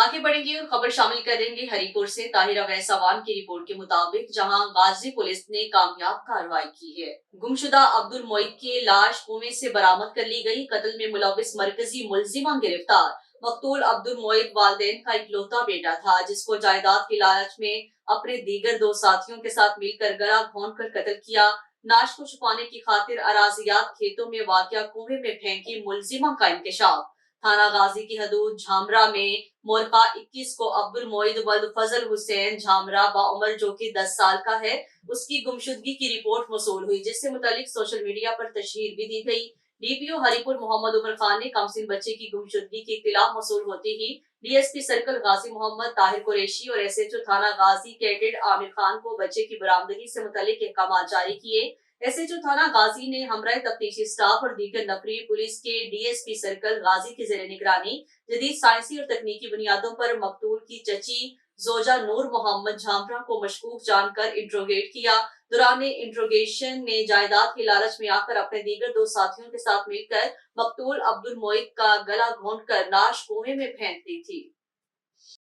आगे बढ़ेंगे और खबर शामिल करेंगे हरिपुर से ताहिर अवैस अवान की रिपोर्ट के मुताबिक, जहां गाजी पुलिस ने कामयाब कार्रवाई की है। गुमशुदा अब्दुल मोइद की लाश कुएं से बरामद कर ली गई। कत्ल में मुलविस मरकजी मुलजिमा गिरफ्तार। मकतूल अब्दुल मोइद वालिदैन का इकलौता बेटा था, जिसको जायदाद की लालच में अपने दीगर दो साथियों के साथ मिलकर गला घोंट कर कत्ल किया। लाश को छुपाने की खातिर अराजियात खेतों में वाक़िया कुएं में फेंकी मुलजिमा का इंकशाफ। थाना गाजी की हदूद झामरा में मोरखा 21 को अब्दुल मोइद वल्द फजल हुसैन झामरा बाउमर, जो कि 10 साल का है, उसकी गुमशुदगी की रिपोर्ट मौसूल हुई, जिससे मुतालिक सोशल मीडिया पर तशहीर भी दी गई। डीपीओ हरिपुर मोहम्मद उमर खान ने कमसिन बच्चे की गुमशुदगी की इत्तला मौसूल होते ही डीएसपी सर्कल गाजी मोहम्मद ताहिर कुरैशी और एसएचओ थाना गाजी कैडेट आमिर खान को बच्चे की बरामदगी से मुतालिक अहकाम जारी किए। एसएचओ थाना गाजी ने हमरा तफ्तीशी स्टाफ और दीगर नफरी पुलिस के डीएसपी सर्कल गाजी की जेर निगरानी जदीद साइंसी और तकनीकी बुनियादों पर मकतूल की चची जोजा नूर मोहम्मद झामरा को मशकूक जानकर इंट्रोगेट किया। दौरान इंट्रोगेशन ने जायदाद की लालच में आकर अपने दीगर दो साथियों के साथ मिलकर मकतूल अब्दुल मोइद का गला घोंट कर लाश कुएं में फेंक दी थी।